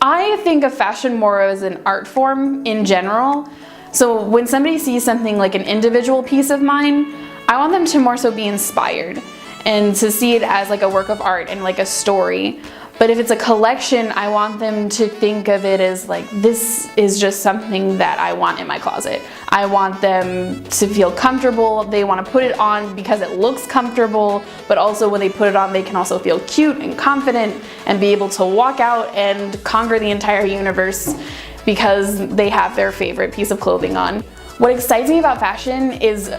I think of fashion more as an art form in general. So when somebody sees something like an individual piece of mine, I want them to more so be inspired and to see it as like a work of art and like a story. But if it's a collection, I want them to think of it as like, this is just something that I want in my closet. I want them to feel comfortable. They want to put it on because it looks comfortable, but also when they put it on, they can also feel cute and confident and be able to walk out and conquer the entire universe because they have their favorite piece of clothing on. What excites me about fashion is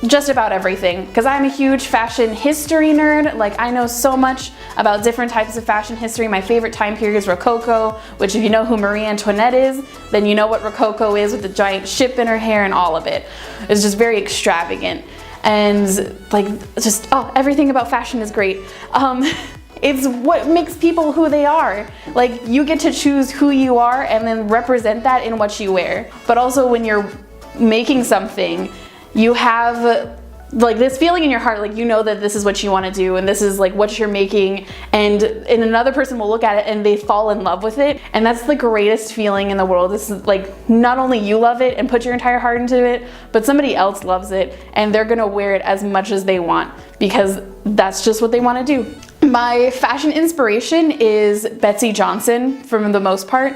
just about everything, because I'm a huge fashion history nerd. Like, I know so much about different types of fashion history. My favorite time period is Rococo, which if you know who Marie Antoinette is, then you know what Rococo is, with the giant ship in her hair and all of it. It's just very extravagant. And like, just, oh, everything about fashion is great. It's what makes people who they are. Like, you get to choose who you are and then represent that in what you wear. But also when you're making something, you have like this feeling in your heart, like you know that this is what you want to do and this is like what you're making, and another person will look at it and they fall in love with it, and that's the greatest feeling in the world. This is like, not only you love it and put your entire heart into it, but somebody else loves it and they're gonna wear it as much as they want because that's just what they want to do. My fashion inspiration is Betsy Johnsen for the most part.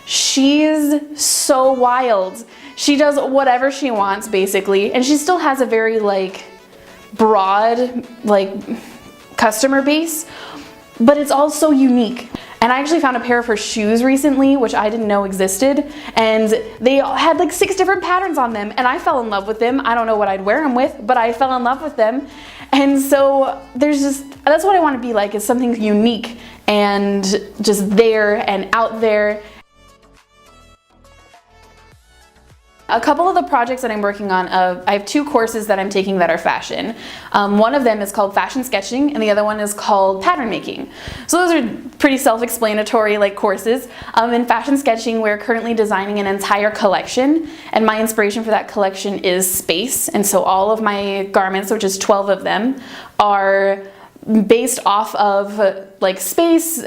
She's so wild. She does whatever she wants basically, and she still has a very like broad like customer base, but it's all so unique. And I actually found a pair of her shoes recently, which I didn't know existed, and they had like 6 different patterns on them, and I fell in love with them. I don't know what I'd wear them with, but I fell in love with them. And so that's what I want to be like, is something unique and just there and out there. A couple of the projects that I'm working on, I have 2 courses that I'm taking that are fashion. One of them is called fashion sketching and the other one is called pattern making. So those are pretty self-explanatory like courses. In fashion sketching, we're currently designing an entire collection, and my inspiration for that collection is space. And so all of my garments, which is 12 of them, are based off of like space,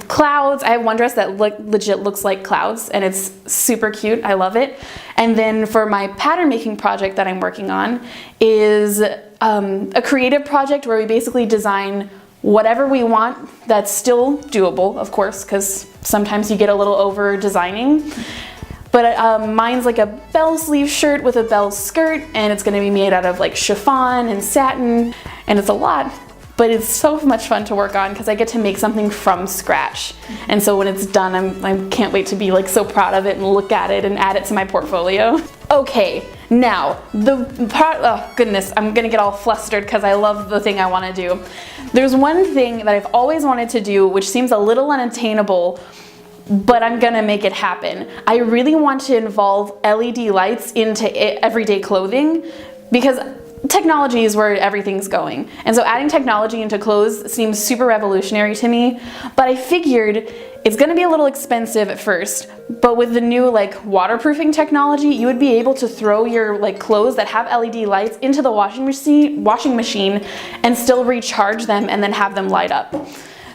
clouds. I have one dress that legit looks like clouds and it's super cute. I love it. And then for my pattern making project that I'm working on is a creative project where we basically design whatever we want that's still doable, of course, because sometimes you get a little over designing. But mine's like a bell sleeve shirt with a bell skirt, and it's gonna be made out of like chiffon and satin, and it's a lot. But it's so much fun to work on because I get to make something from scratch. And so when it's done, I can't wait to be like so proud of it and look at it and add it to my portfolio. Okay, now oh goodness, I'm gonna get all flustered because I love the thing I want to do. There's one thing that I've always wanted to do, which seems a little unattainable, but I'm gonna make it happen. I really want to involve LED lights into everyday clothing because technology is where everything's going. And so adding technology into clothes seems super revolutionary to me, but I figured it's gonna be a little expensive at first, but with the new like waterproofing technology, you would be able to throw your like clothes that have LED lights into the washing machine and still recharge them and then have them light up.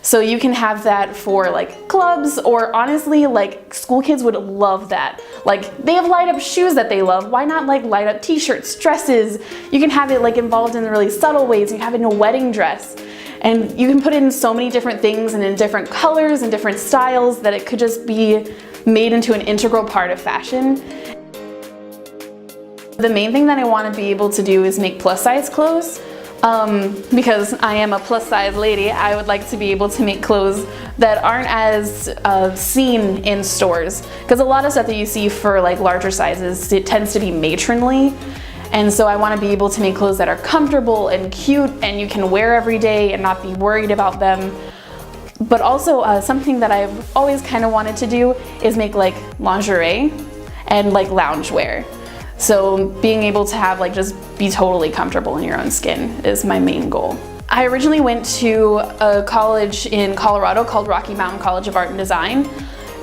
So you can have that for like clubs, or honestly like school kids would love that. Like they have light up shoes that they love. Why not like light up t-shirts, dresses? You can have it like involved in really subtle ways. You can have it in a wedding dress. And you can put it in so many different things and in different colors and different styles that it could just be made into an integral part of fashion. The main thing that I want to be able to do is make plus size clothes. Because I am a plus size lady, I would like to be able to make clothes that aren't as seen in stores. Because a lot of stuff that you see for like larger sizes, it tends to be matronly. And so I want to be able to make clothes that are comfortable and cute and you can wear every day and not be worried about them. But also something that I've always kind of wanted to do is make like lingerie and like loungewear. So being able to have like just be totally comfortable in your own skin is my main goal. I originally went to a college in Colorado called Rocky Mountain College of Art and Design.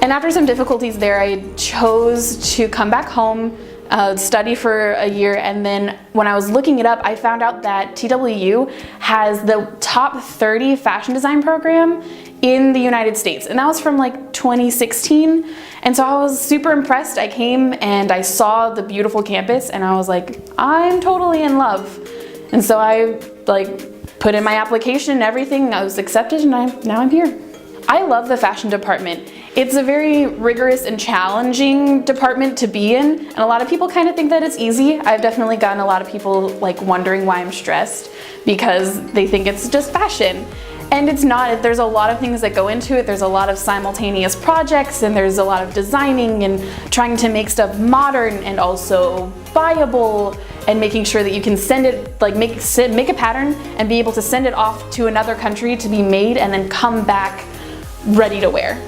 And after some difficulties there, I chose to come back home study for a year, and then when I was looking it up, I found out that TWU has the top 30 fashion design program in the United States, and that was from like 2016. And so I was super impressed. I came and I saw the beautiful campus, and I was like, I'm totally in love. And so I like put in my application and everything. I was accepted, and now I'm here. I love the fashion department. It's a very rigorous and challenging department to be in, and a lot of people kind of think that it's easy. I've definitely gotten a lot of people like wondering why I'm stressed because they think it's just fashion. And it's not. There's a lot of things that go into it. There's a lot of simultaneous projects, and there's a lot of designing and trying to make stuff modern and also viable, and making sure that you can send it, like make a pattern and be able to send it off to another country to be made and then come back ready to wear.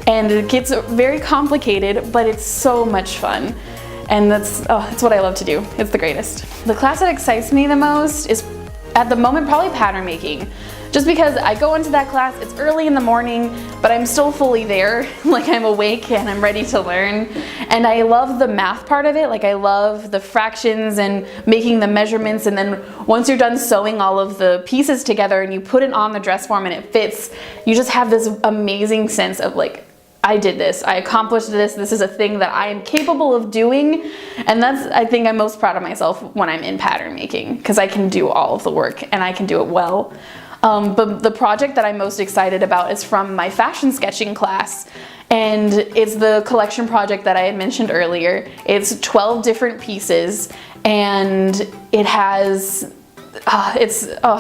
And it gets very complicated, but it's so much fun. And that's what I love to do. It's the greatest. The class that excites me the most is, at the moment, probably pattern making. Just because I go into that class, it's early in the morning, but I'm still fully there. Like, I'm awake and I'm ready to learn. And I love the math part of it. Like, I love the fractions and making the measurements, and then once you're done sewing all of the pieces together and you put it on the dress form and it fits, you just have this amazing sense of like, I did this, I accomplished this, this is a thing that I am capable of doing. And that's, I think I'm most proud of myself when I'm in pattern making, because I can do all of the work and I can do it well. But the project that I'm most excited about is from my fashion sketching class, and it's the collection project that I had mentioned earlier. It's 12 different pieces, and it has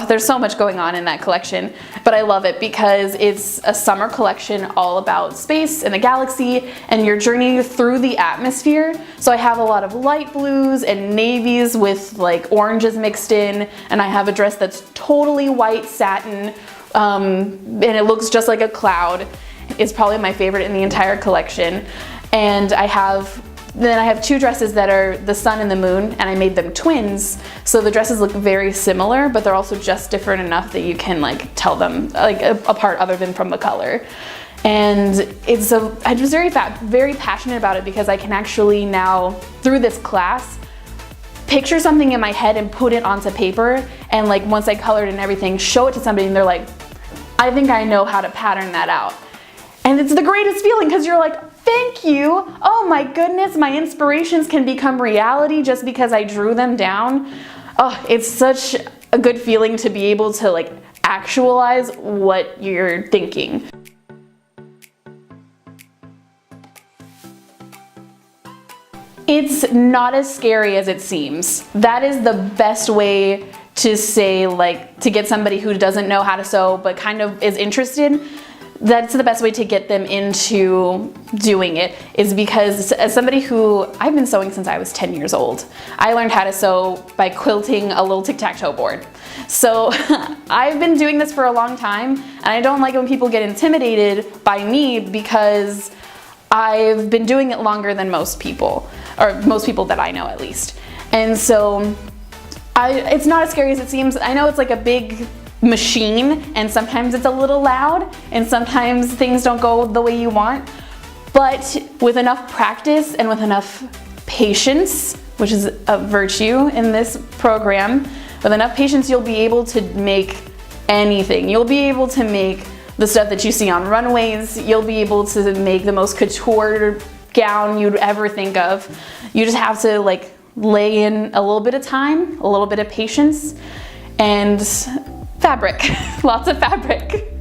there's so much going on in that collection, but I love it because it's a summer collection all about space and the galaxy and your journey through the atmosphere. So I have a lot of light blues and navies with like oranges mixed in, and I have a dress that's totally white satin, and it looks just like a cloud. It's probably my favorite in the entire collection. And I have two dresses that are the sun and the moon, and I made them twins. So the dresses look very similar, but they're also just different enough that you can like tell them like apart other than from the color. And I'm just very passionate about it because I can actually now, through this class, picture something in my head and put it onto paper, and like once I colored and everything, show it to somebody and they're like, I think I know how to pattern that out. And it's the greatest feeling because you're like, thank you. Oh my goodness, my inspirations can become reality just because I drew them down. Oh, it's such a good feeling to be able to like actualize what you're thinking. It's not as scary as it seems. That is the best way to say, like, to get somebody who doesn't know how to sew but kind of is interested. That's the best way to get them into doing it, is because as somebody who, I've been sewing since I was 10 years old. I learned how to sew by quilting a little tic-tac-toe board. So I've been doing this for a long time, and I don't like when people get intimidated by me because I've been doing it longer than most people, or most people that I know at least. And so it's not as scary as it seems. I know it's like a big machine, and sometimes it's a little loud, and sometimes things don't go the way you want. But with enough practice and with enough patience, which is a virtue in this program, with enough patience, you'll be able to make anything. You'll be able to make the stuff that you see on runways. You'll be able to make the most couture gown you'd ever think of. You just have to like lay in a little bit of time, a little bit of patience, and fabric, lots of fabric.